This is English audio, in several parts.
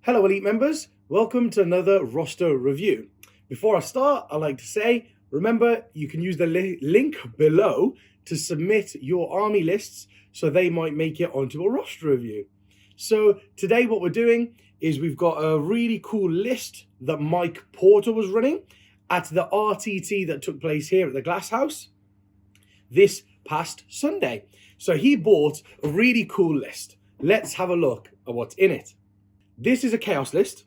Hello Elite members, welcome to another roster review. Before I start, I'd like to say, remember you can use the link below to submit your army lists so they might make it onto a roster review. So today what we're doing is we've got a really cool list that Mike Porter was running at the RTT that took place here at the Glass House this past Sunday. So he bought a really cool list. Let's have a look at what's in it. This is a Chaos list.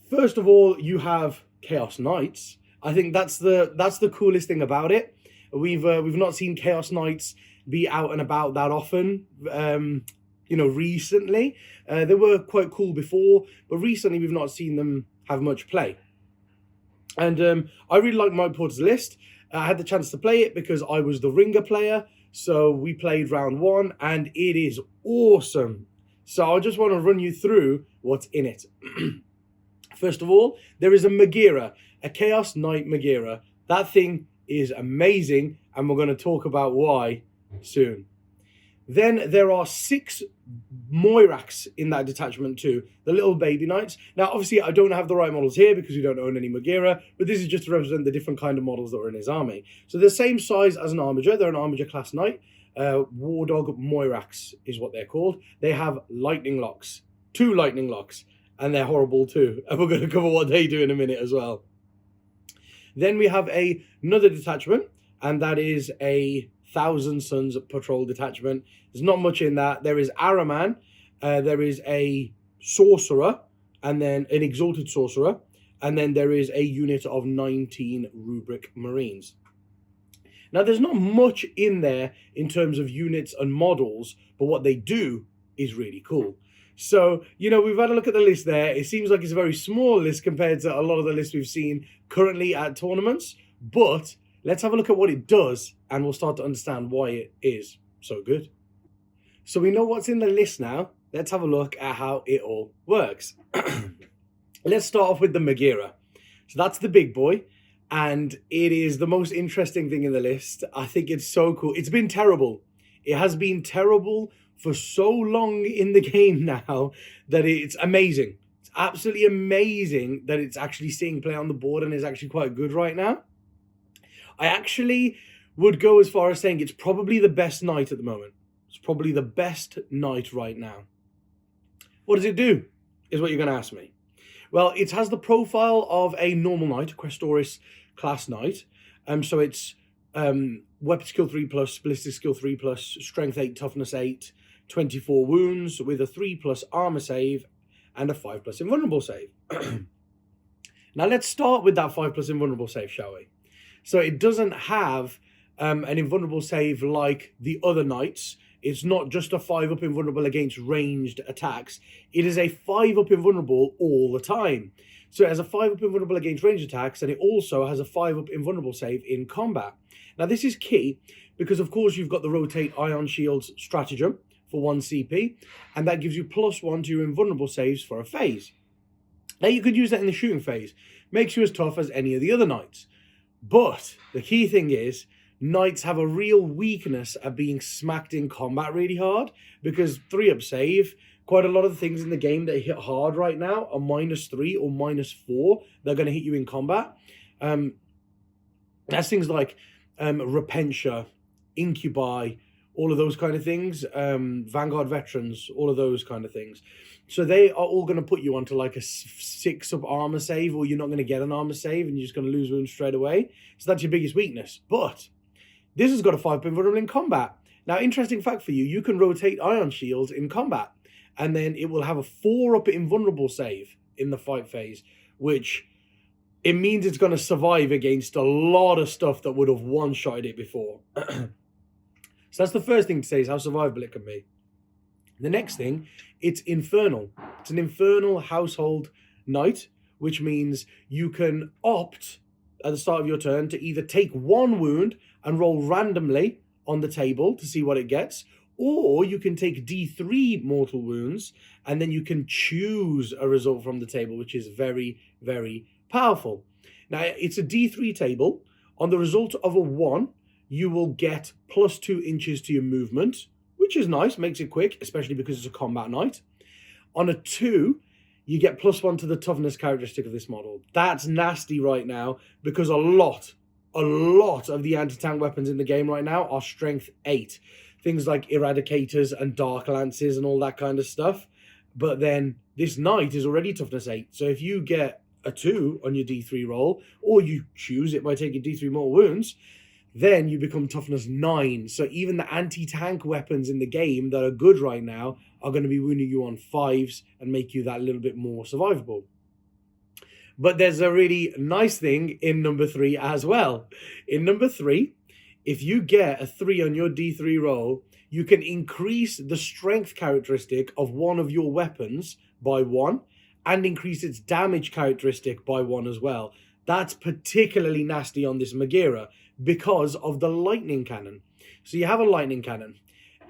First of all, you have Chaos Knights. I think that's the coolest thing about it. We've not seen Chaos Knights be out and about that often. Recently they were quite cool before, but recently we've not seen them have much play. And I really like Mike Porter's list. I had the chance to play it because I was the ringer player, so we played round one, and it is awesome. So I just want to run you through what's in it. First of all, there is a Magira, a Chaos Knight Magira. That thing is amazing, and we're going to talk about why soon. Then there are 6 Moirax in that detachment too, the little baby knights. Now, obviously, I don't have the right models here because we don't own any Magira, but this is just to represent the different kind of models that are in his army. So they're the same size as an Armiger. They're an Armiger class knight. War Dog Moirax is what they're called. They have lightning locks, 2 lightning locks, and they're horrible too. And we're going to cover what they do in a minute as well. Then we have another detachment, and that is a Thousand Suns patrol detachment. There's not much in that. There is Araman, there is a sorcerer, and then an exalted sorcerer, and then there is a unit of 19 Rubric Marines. Now, there's not much in there in terms of units and models, but what they do is really cool. So, we've had a look at the list there. It seems like it's a very small list compared to a lot of the lists we've seen currently at tournaments, but let's have a look at what it does, and we'll start to understand why it is so good. So we know what's in the list now. Let's have a look at how it all works. Let's start off with the Magira. So that's the big boy. And it is the most interesting thing in the list. I think it's so cool. It's been terrible. It has been terrible for so long in the game now that it's amazing. It's absolutely amazing that it's actually seeing play on the board and is actually quite good right now. I actually would go as far as saying it's probably the best knight at the moment. It's probably the best knight right now. What does it do, is what you're going to ask me. Well, it has the profile of a normal knight, Questoris class knight. So it's weapon skill 3+, ballistic skill 3+, strength 8, toughness 8, 24 wounds with a 3+ armor save and a 5+ invulnerable save. Now let's start with that 5+ invulnerable save, shall we? So it doesn't have an invulnerable save like the other knights. It's not just a 5+ invulnerable against ranged attacks. It is a 5+ invulnerable all the time. So it has a 5+ invulnerable against ranged attacks, and it also has a 5+ invulnerable save in combat. Now this is key because, of course, you've got the Rotate Ion Shields Stratagem for 1 CP, and that gives you +1 to your invulnerable saves for a phase. Now you could use that in the shooting phase. Makes you as tough as any of the other knights. But the key thing is, knights have a real weakness at being smacked in combat really hard, because 3+ save, quite a lot of the things in the game that hit hard right now are -3 or -4. They're going to hit you in combat. That's things like Repentia, Incubi, all of those kind of things, Vanguard Veterans, all of those kind of things. So they are all going to put you onto like a 6 armor save, or you're not going to get an armor save and you're just going to lose wounds straight away. So that's your biggest weakness. But this has got a 5+ invulnerable in combat. Now, interesting fact for you, you can rotate Ion Shields in combat, and then it will have a 4+ invulnerable save in the fight phase, which it means it's going to survive against a lot of stuff that would have one-shotted it before. So that's the first thing to say, is how survivable it can be. The next thing, it's infernal. It's an infernal household knight, which means you can opt at the start of your turn to either take 1 wound and roll randomly on the table to see what it gets, or you can take D3 mortal wounds and then you can choose a result from the table, which is very, very powerful. Now, it's a D3 table. On the result of a 1, you will get +2 inches to your movement, which is nice, makes it quick, especially because it's a combat knight. On a 2, you get +1 to the toughness characteristic of this model. That's nasty right now, because a lot of the anti-tank weapons in the game right now are strength 8. Things like Eradicators and Dark Lances and all that kind of stuff. But then this knight is already toughness 8. So if you get a 2 on your D3 roll, or you choose it by taking D3 mortal wounds, then you become toughness 9. So even the anti-tank weapons in the game that are good right now are going to be wounding you on 5s and make you that little bit more survivable. But there's a really nice thing in number 3 as well. In number 3, if you get a 3 on your D3 roll, you can increase the strength characteristic of one of your weapons by 1 and increase its damage characteristic by 1 as well. That's particularly nasty on this Maghera because of the lightning cannon. So you have a lightning cannon.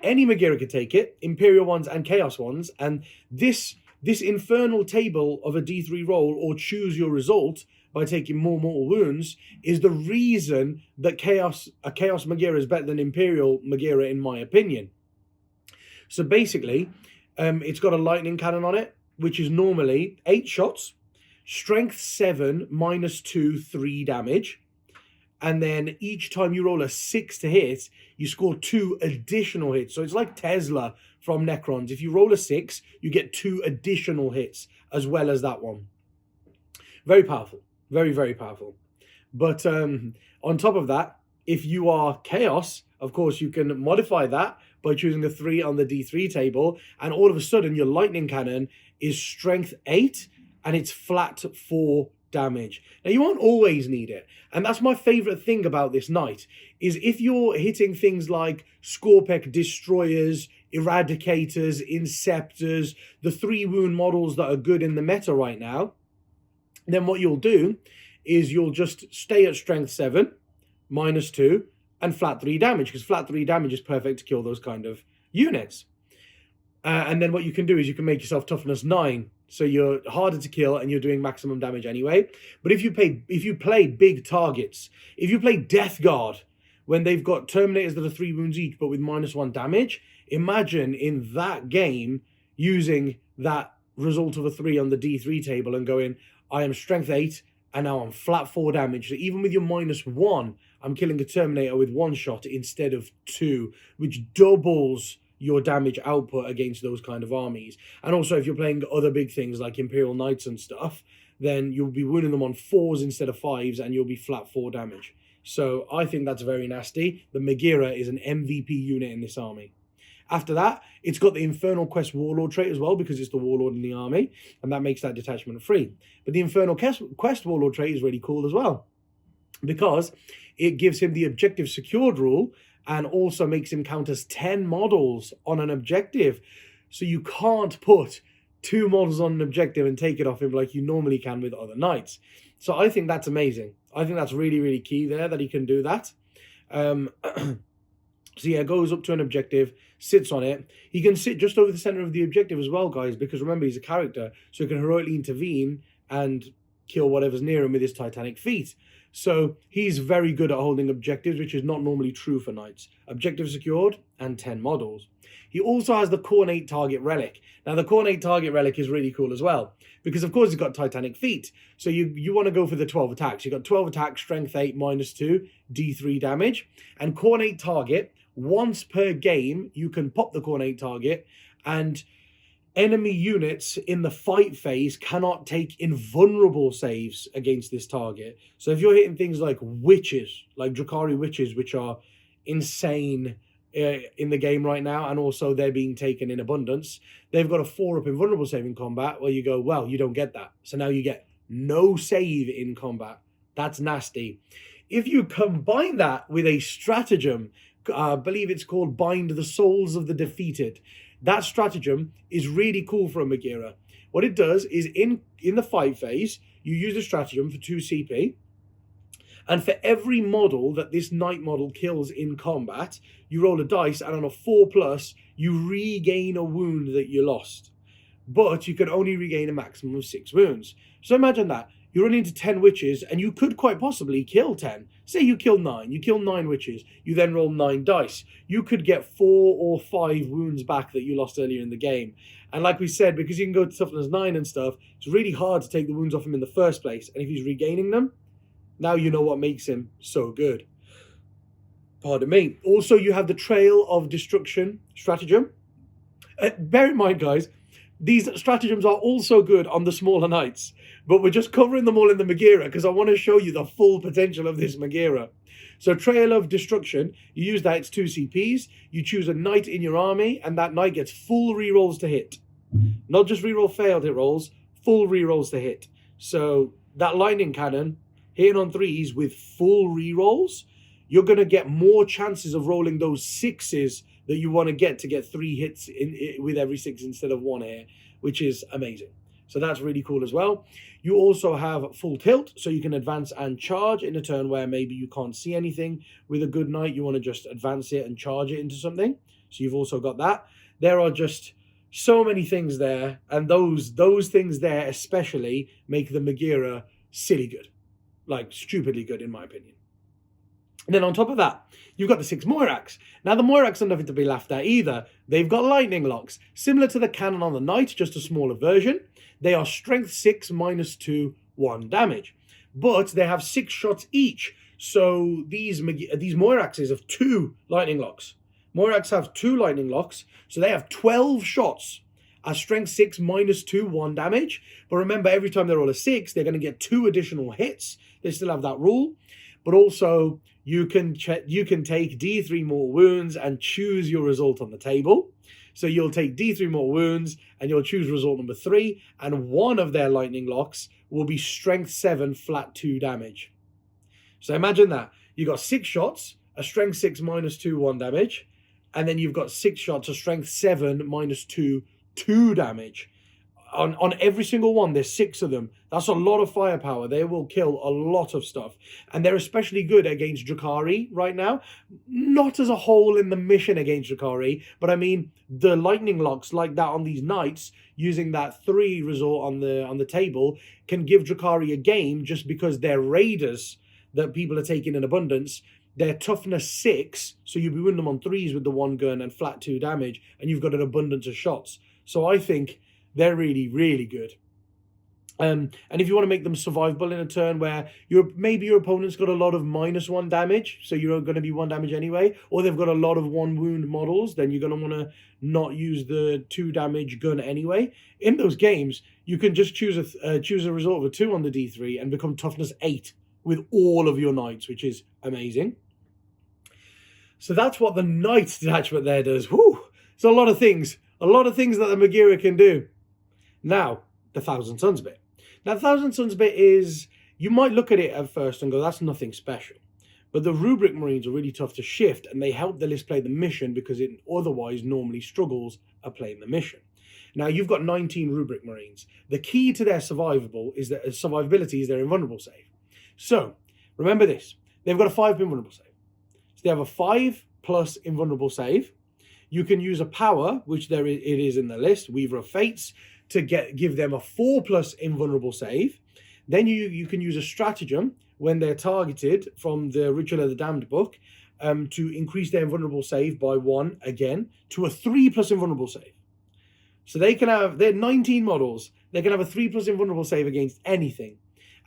Any Maghera could take it, Imperial ones and Chaos ones, and this infernal table of a D3 roll, or choose your result by taking more mortal wounds, is the reason that a Chaos Maghera is better than Imperial Maghera, in my opinion. So basically, it's got a lightning cannon on it, which is normally 8 shots, strength 7, -2, 3 damage. And then each time you roll a 6 to hit, you score 2 additional hits. So it's like Tesla from Necrons. If you roll a 6, you get 2 additional hits as well as that one. Very powerful. Very, very powerful. But on top of that, if you are Chaos, of course, you can modify that by choosing a 3 on the D3 table. And all of a sudden, your lightning cannon is strength 8 and it's flat 4 damage. Now, you won't always need it. And that's my favorite thing about this knight, is if you're hitting things like Scorpec Destroyers, Eradicators, Inceptors, the 3 wound models that are good in the meta right now, then what you'll do is you'll just stay at strength 7, -2, and flat 3 damage, because flat 3 damage is perfect to kill those kind of units. And then what you can do is you can make yourself toughness 9, so you're harder to kill and you're doing maximum damage anyway. But if you play big targets, if you play Death Guard, when they've got Terminators that are 3 wounds each, but with -1 damage, imagine in that game using that result of a 3 on the D3 table and going, I am strength 8, and now I'm flat 4 damage. So even with your -1, I'm killing a Terminator with 1 shot instead of 2, which doubles your damage output against those kind of armies. And also, if you're playing other big things like Imperial Knights and stuff, then you'll be winning them on 4s instead of 5s, and you'll be flat 4 damage. So I think that's very nasty. The Maghera is an MVP unit in this army. After that, it's got the Infernal Quest Warlord trait as well, because it's the Warlord in the army, and that makes that detachment free. But the Infernal Quest Warlord trait is really cool as well, because it gives him the objective secured rule, and also makes him count as 10 models on an objective. So you can't put 2 models on an objective and take it off him like you normally can with other knights. So I think that's amazing. I think that's really, really key there, that he can do that. So yeah, goes up to an objective, sits on it. He can sit just over the center of the objective as well, guys, because remember, he's a character, so he can heroically intervene and kill whatever's near him with his Titanic feet. So he's very good at holding objectives, which is not normally true for knights. Objective secured and 10 models. He also has the Cornate Target Relic. Now, the Cornate Target Relic is really cool as well, because of course he's got Titanic feet. So you want to go for the 12 attacks. You've got 12 attacks, strength 8, -2, D3 damage. And Cornate Target, once per game, you can pop the Cornate Target, and enemy units in the fight phase cannot take invulnerable saves against this target. So if you're hitting things like witches, like Drakari witches, which are insane in the game right now, and also they're being taken in abundance, they've got a 4-up invulnerable save in combat, where you go, well, you don't get that. So now you get no save in combat. That's nasty. If you combine that with a stratagem, I believe it's called Bind the Souls of the Defeated, that stratagem is really cool for a Maghera. What it does is in the fight phase, you use a stratagem for 2 CP, and for every model that this knight model kills in combat, you roll a dice, and on a 4+, you regain a wound that you lost. But you can only regain a maximum of 6 wounds. So imagine that. you run into 10 witches, and you could quite possibly kill 10. Say you kill 9. You kill 9 witches. You then roll 9 dice. You could get 4 or 5 wounds back that you lost earlier in the game. And like we said, because you can go to toughness 9 and stuff, it's really hard to take the wounds off him in the first place. And if he's regaining them, now you know what makes him so good. Pardon me. Also, you have the Trail of Destruction stratagem. Bear in mind, guys, these stratagems are also good on the smaller knights, but we're just covering them all in the Magira because I want to show you the full potential of this Magira. So Trail of Destruction, you use that, it's 2 CPs, you choose a knight in your army, and that knight gets full rerolls to hit. Not just reroll failed hit rolls, full rerolls to hit. So that lightning cannon, hitting on 3s with full rerolls, you're going to get more chances of rolling those 6s that you want to get 3 hits with every 6 instead of 1 here, which is amazing. So that's really cool as well. You also have full tilt, so you can advance and charge in a turn where maybe you can't see anything. With a good knight, you want to just advance it and charge it into something. So you've also got that. There are just so many things there, and those things there especially make the Magira silly good. Like, stupidly good, in my opinion. And then on top of that, you've got the 6 Moirax. Now, the Moirax are nothing to be laughed at either. They've got lightning locks, similar to the cannon on the knight, just a smaller version. They are strength 6, -2, 1 damage. But they have 6 shots each. So these Moiraxes have 2 lightning locks. Moirax have 2 lightning locks, so they have 12 shots at strength 6, -2, 1 damage. But remember, every time they roll a 6, they're going to get 2 additional hits. They still have that rule. But also, you can take D3 more wounds and choose your result on the table. So you'll take D3 more wounds and you'll choose result number 3. And one of their lightning locks will be strength 7 flat 2 damage. So imagine that. You've got 6 shots, a strength 6 -2, 1 damage. And then you've got 6 shots, a strength 7 -2, 2 damage. On every single one, there's 6 of them. That's a lot of firepower. They will kill a lot of stuff. And they're especially good against Drukhari right now. Not as a whole in the mission against Drukhari, but I mean, the lightning locks like that on these knights, using that 3 result on the table, can give Drukhari a game just because they're raiders that people are taking in abundance. They're toughness 6, so you'll be winning them on 3s with the 1 gun and flat 2 damage, and you've got an abundance of shots. So I think they're really, really good. And if you want to make them survivable in a turn where maybe your opponent's got a lot of -1 damage, so you're going to be 1 damage anyway, or they've got a lot of 1 wound models, then you're going to want to not use the 2 damage gun anyway. In those games, you can just choose a result of a 2 on the D3 and become toughness 8 with all of your knights, which is amazing. So that's what the knight detachment there does. Whew! It's a lot of things. A lot of things that the Magira can do. Now, the Thousand Suns bit. Now, the Thousand Suns bit is, you might look at it at first and go, that's nothing special. But the Rubric Marines are really tough to shift, and they help the list play the mission because it otherwise normally struggles at playing the mission. Now, you've got 19 Rubric Marines. The key to their survivability is their invulnerable save. So, remember this. They've got a 5 invulnerable save. So they have a 5+ invulnerable save. You can use a power, which it is in the list, Weaver of Fates, to give them a 4+ invulnerable save. Then you can use a stratagem when they're targeted from the Ritual of the Damned book to increase their invulnerable save by 1 again to a 3+ invulnerable save. So they're 19 models. They can have a 3+ invulnerable save against anything.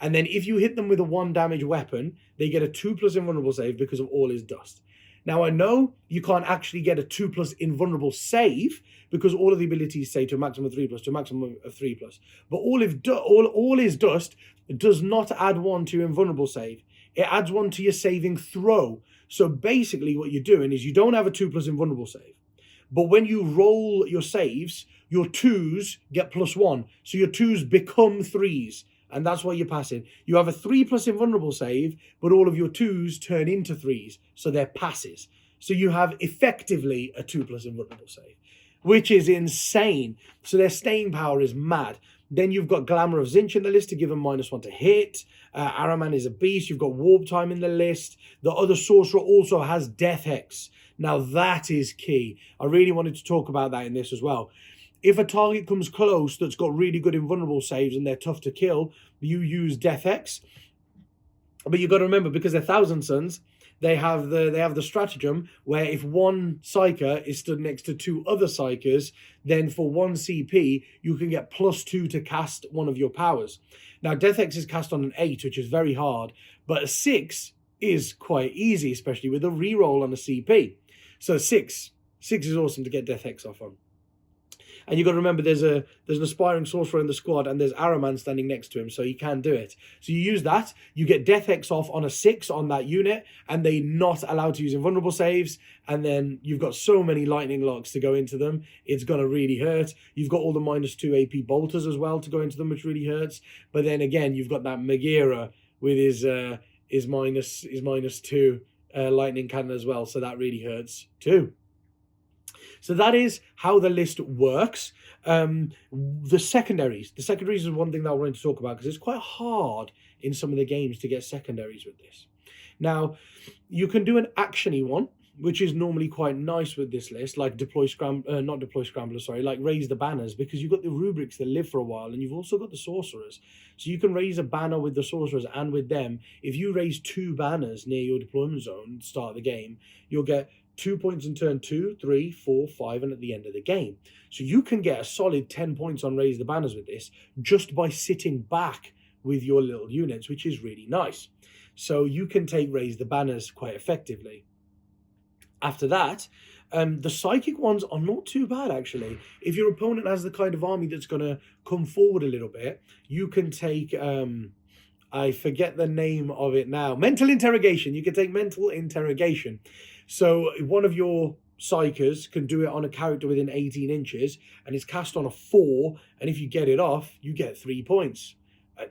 And then if you hit them with a 1 damage weapon, they get a 2+ invulnerable save because of All is Dust. Now, I know you can't actually get a 2+ invulnerable save because all of the abilities say to a maximum of 3+, to a maximum of 3+. But All is Dust does not add 1 to your invulnerable save. It adds 1 to your saving throw. So basically what you're doing is you don't have a 2+ invulnerable save. But when you roll your saves, your 2s get +1. So your 2s become 3s. And that's why you're passing. You have a 3+ invulnerable save, but all of your 2s turn into 3s. So they're passes. So you have effectively a 2+ invulnerable save, which is insane. So their staying power is mad. Then you've got Glamour of Zinch in the list to give them -1 to hit. Araman is a beast. You've got Warp Time in the list. The other sorcerer also has Death Hex. Now that is key. I really wanted to talk about that in this as well. If a target comes close that's got really good invulnerable saves and they're tough to kill, you use Death X. But you've got to remember, because they're Thousand Sons, they have the stratagem where if one Psyker is stood next to two other Psykers, then for 1 CP, you can get +2 to cast one of your powers. Now, Death X is cast on an 8, which is very hard, but a 6 is quite easy, especially with a reroll on a CP. So 6 is awesome to get Death X off on. And you've got to remember, there's an aspiring sorcerer in the squad, and there's Araman standing next to him, so he can do it. So you use that, you get Death X off on a 6 on that unit, and they're not allowed to use invulnerable saves, and then you've got so many lightning locks to go into them, it's going to really hurt. You've got all the -2 AP bolters as well to go into them, which really hurts. But then again, you've got that Megira with his -2 lightning cannon as well, so that really hurts too. So that is how the list works. The secondaries is one thing that I wanted to talk about, because it's quite hard in some of the games to get secondaries with this. Now, you can do an actiony one, which is normally quite nice with this list, like like raise the banners, because you've got the rubrics that live for a while, and you've also got the sorcerers. So you can raise a banner with the sorcerers and with them. If you raise 2 banners near your deployment zone at the start of the game, you'll get 2 points in turn 2, 3, 4, 5, and at the end of the game. So you can get a solid 10 points on raise the banners with this just by sitting back with your little units, which is really nice. So you can take raise the banners quite effectively. After that, the psychic ones are not too bad, actually. If your opponent has the kind of army that's going to come forward a little bit, you can take, I forget the name of it now, mental interrogation. You can take mental interrogation. So one of your psychers can do it on a character within 18 inches, and it's cast on a 4, and if you get it off, you get 3 points.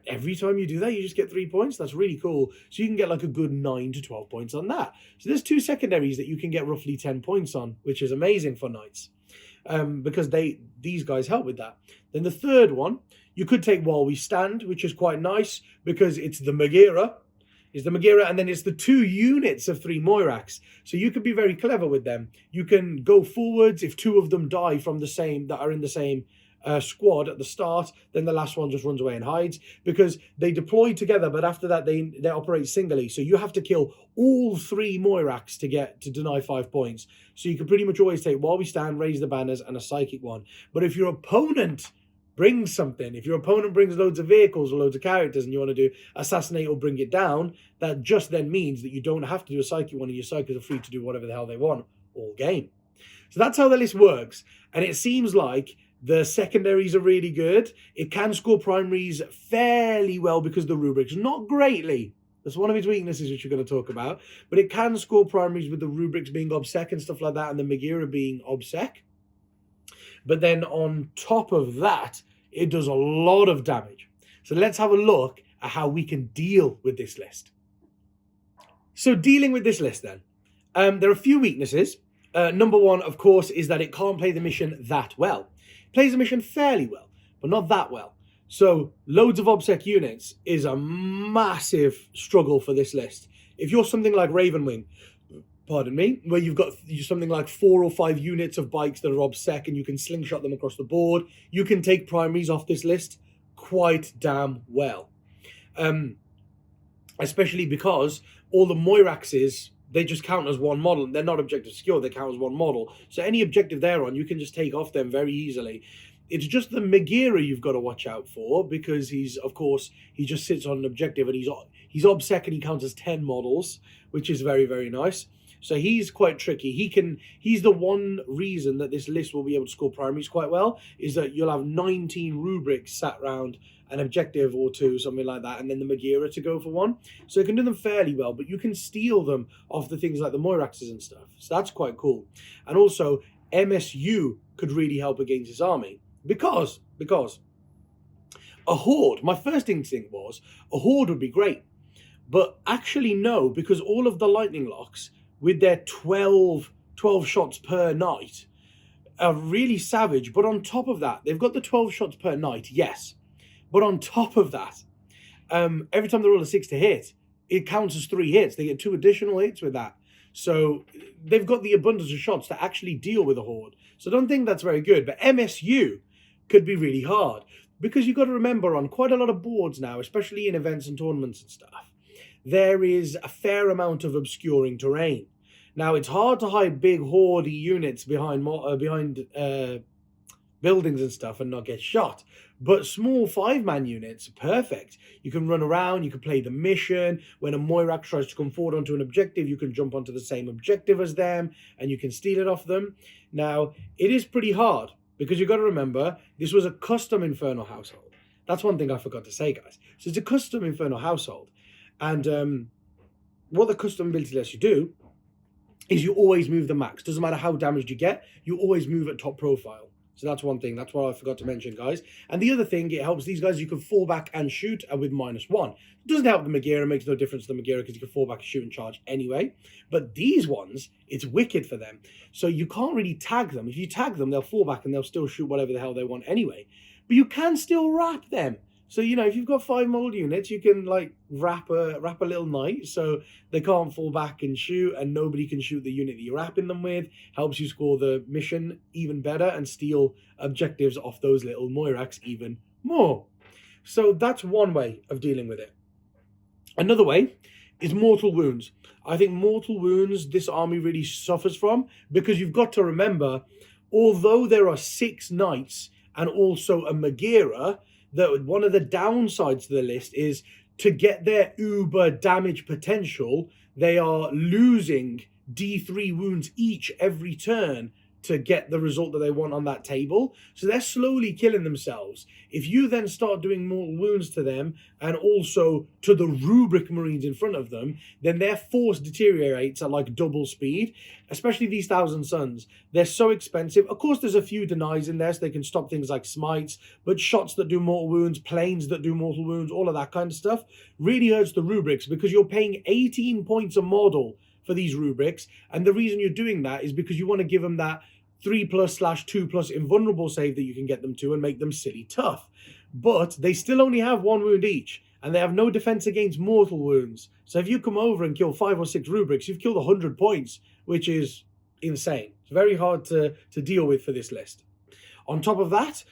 Every time you do that, you just get 3 points. That's really cool. So you can get like a good 9 to 12 points on that. So there's 2 secondaries that you can get roughly 10 points on, which is amazing for knights, because these guys help with that. Then the third one, you could take While We Stand, which is quite nice because it's the Megira. And then it's the 2 units of 3 Moirax. So you could be very clever with them. You can go forwards. If 2 of them die from the same, that are in the same squad at the start, then the last one just runs away and hides, because they deploy together, but after that they operate singly. So you have to kill all 3 Moirax to deny 5 points. So you can pretty much always take While We Stand, raise the banners, and a psychic one. But if your opponent brings something, if your opponent brings loads of vehicles or loads of characters and you want to do assassinate or bring it down, that just then means that you don't have to do a psychic one, and your psychers are free to do whatever the hell they want all game. So that's how the list works. And it seems like the secondaries are really good. It can score primaries fairly well because the rubrics, not greatly. That's one of its weaknesses, which we're going to talk about. But it can score primaries with the rubrics being obsec and stuff like that, and the Megira being obsec. But then on top of that, it does a lot of damage. So let's have a look at how we can deal with this list. So dealing with this list then, there are a few weaknesses. Number one, of course, is that it can't play the mission that well. It plays the mission fairly well, but not that well. So loads of obsec units is a massive struggle for this list. If you're something like Ravenwing, pardon me, where you've got something like 4 or 5 units of bikes that are obsec and you can slingshot them across the board, you can take primaries off this list quite damn well. Especially because all the Moiraxes, they just count as one model. They're not objective secure, they count as one model. So any objective they're on, you can just take off them very easily. It's just the Megira you've got to watch out for, because he just sits on an objective and he's obsec and he counts as 10 models, which is very, very nice. So he's quite tricky. He's the one reason that this list will be able to score primaries quite well, is that you'll have 19 rubrics sat around an objective or 2, something like that, and then the Megira to go for 1. So you can do them fairly well, but you can steal them off the things like the Moiraxes and stuff. So that's quite cool. And also, MSU could really help against his army. Because a horde, my first instinct was a horde would be great. But actually no, because all of the lightning locks with their 12 shots per night are really savage. But on top of that, they've got the 12 shots per night, yes. But on top of that, every time they roll a 6 to hit, it counts as 3 hits. They get 2 additional hits with that. So they've got the abundance of shots to actually deal with a horde. So I don't think that's very good. But MSU could be really hard, because you've got to remember, on quite a lot of boards now, especially in events and tournaments and stuff, there is a fair amount of obscuring terrain. Now, it's hard to hide big horde units behind buildings and stuff and not get shot. But small 5-man units are perfect. You can run around, you can play the mission. When a Moirax tries to come forward onto an objective, you can jump onto the same objective as them and you can steal it off them. Now, it is pretty hard, because you've got to remember, this was a custom Infernal household. That's one thing I forgot to say, guys. So it's a custom Infernal household. And what the custom ability lets you do is you always move the max. Doesn't matter how damaged you get, you always move at top profile. So that's one thing. That's what I forgot to mention, guys. And the other thing, it helps these guys. You can fall back and shoot with -1. It doesn't help the Magira. It makes no difference to the Magira, because you can fall back and shoot and charge anyway. But these ones, it's wicked for them. So you can't really tag them. If you tag them, they'll fall back and they'll still shoot whatever the hell they want anyway. But you can still wrap them. So, you know, if you've got 5 model units, you can like wrap a little knight so they can't fall back and shoot, and nobody can shoot the unit that you're wrapping them with. Helps you score the mission even better and steal objectives off those little Moirax even more. So that's one way of dealing with it. Another way is mortal wounds. I think mortal wounds this army really suffers from, because you've got to remember, although there are 6 knights and also a Magira, that one of the downsides to the list is, to get their uber damage potential, they are losing D3 wounds each every turn to get the result that they want on that table. So they're slowly killing themselves. If you then start doing mortal wounds to them, and also to the Rubric Marines in front of them, then their force deteriorates at like double speed, especially these Thousand Suns. They're so expensive. Of course, there's a few denies in there, so they can stop things like smites, but shots that do mortal wounds, planes that do mortal wounds, all of that kind of stuff really hurts the Rubrics, because you're paying 18 points a model for these Rubrics. And the reason you're doing that is because you want to give them that 3+/2+ invulnerable save that you can get them to, and make them silly tough. But they still only have 1 wound each, and they have no defense against mortal wounds. So if you come over and kill 5 or 6 Rubrics, you've killed 100 points, which is insane. It's very hard to deal with for this list. On top of that,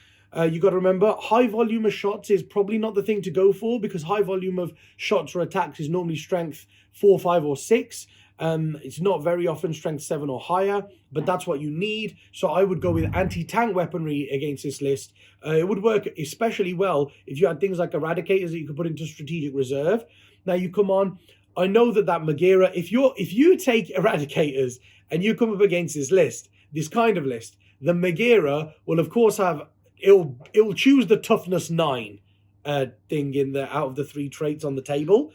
you got to remember, high volume of shots is probably not the thing to go for, because high volume of shots or attacks is normally strength 4, 5, or 6. It's not very often strength 7 or higher, but that's what you need. So I would go with anti-tank weaponry against this list. It would work especially well if you had things like Eradicators that you could put into strategic reserve. Now you come on, I know that Magira, if you take Eradicators and you come up against this list, this kind of list, the Magira will of course have, it'll choose the toughness 9 thing in the out of the 3 traits on the table.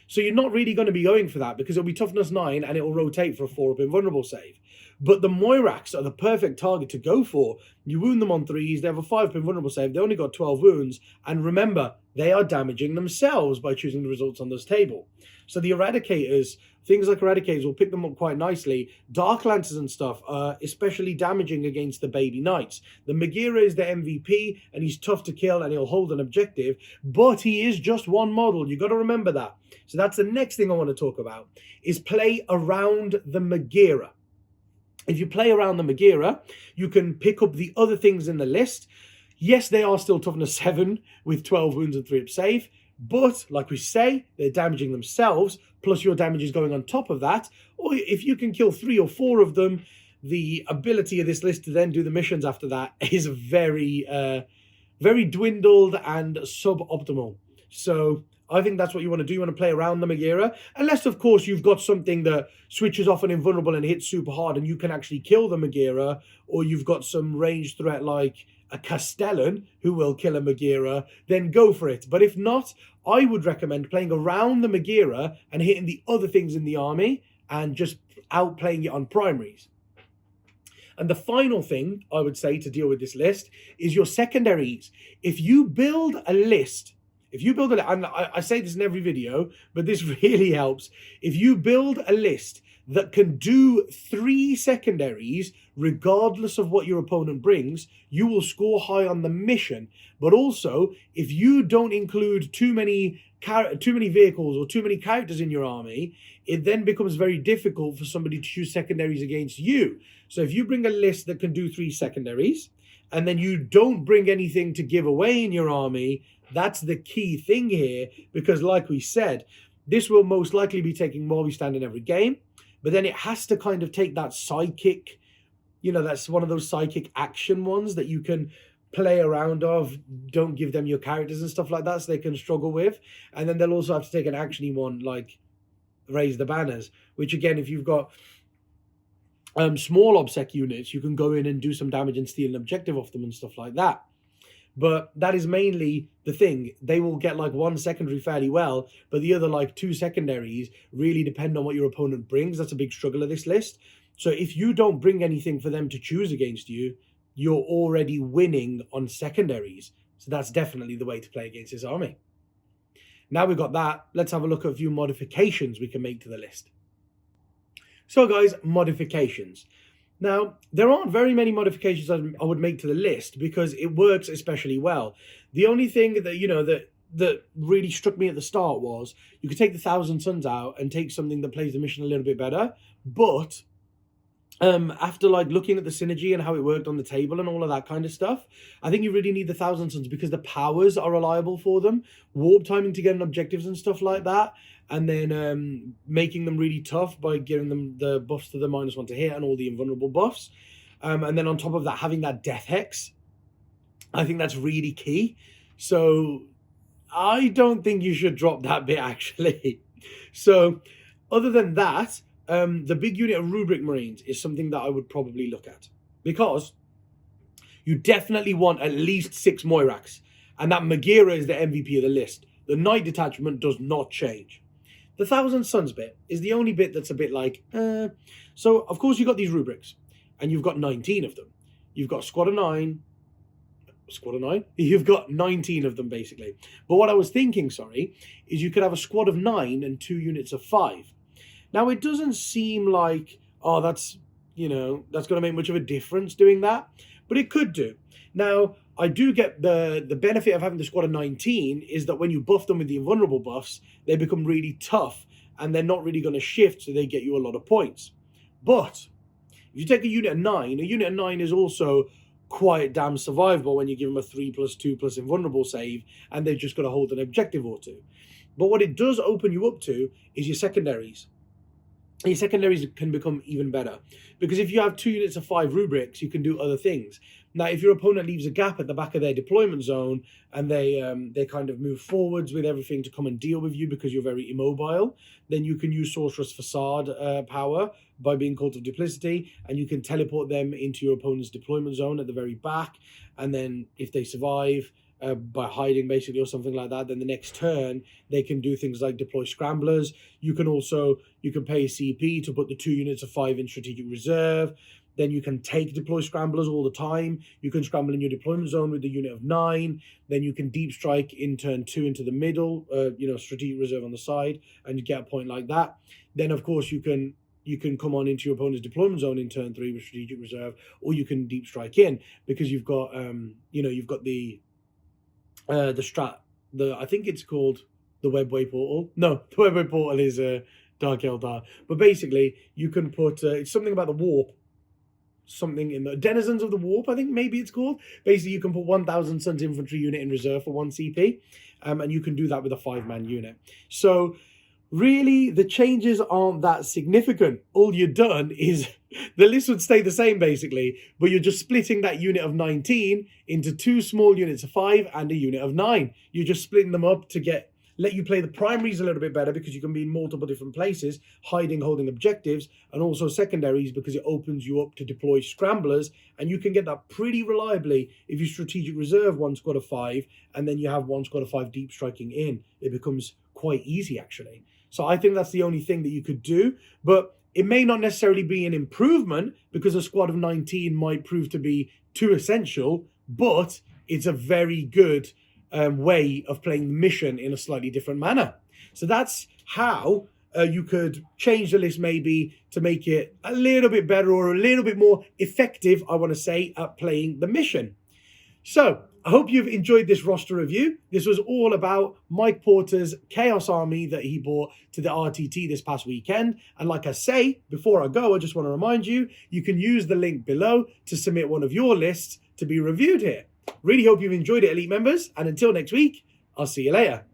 So you're not really going to be going for that, because it'll be toughness 9 and it will rotate for a 4-up invulnerable save. But the Moirax are the perfect target to go for. You wound them on 3s, they have a 5-up invulnerable save, they only got 12 wounds, and remember, they are damaging themselves by choosing the results on this table. So the Eradicators, things like Eradicators will pick them up quite nicely. Dark Lancers and stuff are especially damaging against the baby knights. The Magira is the MVP, and he's tough to kill, and he'll hold an objective, but he is just 1 model. You got to remember that. So that's the next thing I want to talk about, is play around the Magira. If you play around the Magira, you can pick up the other things in the list. Yes, they are still toughness 7 with 12 wounds and 3-up save, but like we say, they're damaging themselves, plus your damage is going on top of that. Or if you can kill 3 or 4 of them, the ability of this list to then do the missions after that is very, very dwindled and suboptimal. So I think that's what you want to do. You want to play around the Magira, unless of course you've got something that switches off an invulnerable and hits super hard and you can actually kill the Magira, or you've got some ranged threat like a Castellan who will kill a Magira, then go for it. But if not, I would recommend playing around the Magira and hitting the other things in the army and just outplaying it on primaries. And the final thing I would say to deal with this list is your secondaries. If you build a list, If you build a, and I say this in every video, but this really helps. If you build a list that can do 3 secondaries, regardless of what your opponent brings, you will score high on the mission. But also, if you don't include too many vehicles or too many characters in your army, it then becomes very difficult for somebody to choose secondaries against you. So if you bring a list that can do 3 secondaries, and then you don't bring anything to give away in your army, that's the key thing here, because like we said, this will most likely be taking while we stand in every game, but then it has to kind of take that sidekick, you know, that's one of those sidekick action ones that you can play around of. Don't give them your characters and stuff like that so they can struggle with. And then they'll also have to take an actiony one like raise the banners, which again, if you've got small obsec units, you can go in and do some damage and steal an objective off them and stuff like that. But that is mainly the thing. They will get like 1 secondary fairly well, but the other like 2 secondaries really depend on what your opponent brings. That's a big struggle of this list. So if you don't bring anything for them to choose against you, you're already winning on secondaries. So that's definitely the way to play against this army. Now we've got that, let's have a look at a few modifications we can make to the list. So guys, modifications. Now, there aren't very many modifications I would make to the list because it works especially well. The only thing that, you know, that really struck me at the start was you could take the 1,000 Suns out and take something that plays the mission a little bit better. But after like looking at the synergy and how it worked on the table and all of that kind of stuff, I think you really need the 1,000 Suns because the powers are reliable for them. Warp timing to get objectives and stuff like that. And then making them really tough by giving them the buffs to the -1 to hit and all the invulnerable buffs. And then on top of that, having that death hex. I think that's really key. So I don't think you should drop that bit, actually. So other than that, the big unit of Rubric Marines is something that I would probably look at. Because you definitely want at least 6 Moirax. And that Magira is the MVP of the list. The Knight detachment does not change. The 1,000 Suns bit is the only bit that's a bit like, So, of course, you've got these rubrics, and you've got 19 of them. You've got a squad of 9. Squad of 9? You've got 19 of them, basically. But what I was thinking, is you could have a squad of 9 and 2 units of 5. Now, it doesn't seem like, oh, that's going to make much of a difference doing that. But it could do. Now, I do get the benefit of having the squad of 19 is that when you buff them with the invulnerable buffs, they become really tough and they're not really going to shift, so they get you a lot of points. But if you take a unit of 9, a unit of 9 is also quite damn survivable when you give them a 3+2+ invulnerable save and they've just got to hold an objective or 2. But what it does open you up to is your secondaries. Your secondaries can become even better because if you have 2 units of 5 rubrics, you can do other things. Now, if your opponent leaves a gap at the back of their deployment zone and they kind of move forwards with everything to come and deal with you because you're very immobile, then you can use Sorcerer's Facade power by being Cult of Duplicity, and you can teleport them into your opponent's deployment zone at the very back. And then if they survive by hiding basically or something like that, then the next turn they can do things like deploy Scramblers. You can pay CP to put the 2 units of 5 in Strategic Reserve. Then you can deploy Scramblers all the time. You can scramble in your deployment zone with the unit of 9. Then you can deep strike in turn 2 into the middle, Strategic Reserve on the side, and you get a point like that. Then, of course, you can come on into your opponent's deployment zone in turn 3 with Strategic Reserve, or you can deep strike in because you've got, you've got the I think it's called the Webway Portal. No, the Webway Portal is Dark Eldar. But basically, you can put, it's something about the warp. Something in the Denizens of the Warp, I think maybe it's called. Basically, you can put 1,000 Suns infantry unit in reserve for 1 CP, and you can do that with a 5-man unit. So really, the changes aren't that significant. All you've done is the list would stay the same basically, but you're just splitting that unit of 19 into 2 small units of 5 and a unit of 9. You're just splitting them up to let you play the primaries a little bit better because you can be in multiple different places, hiding, holding objectives, and also secondaries because it opens you up to deploy Scramblers, and you can get that pretty reliably if you Strategic Reserve 1 squad of 5, and then you have 1 squad of 5 deep striking in. It becomes quite easy, actually. So I think that's the only thing that you could do, but it may not necessarily be an improvement because a squad of 19 might prove to be too essential, but it's a very good way of playing the mission in a slightly different manner. So that's how you could change the list maybe to make it a little bit better or a little bit more effective, I want to say, at playing the mission. So I hope you've enjoyed this roster review. This was all about Mike Porter's Chaos Army that he brought to the RTT this past weekend. And like I say, before I go, I just want to remind you, you can use the link below to submit one of your lists to be reviewed here. Really hope you've enjoyed it, Elite members. And until next week, I'll see you later.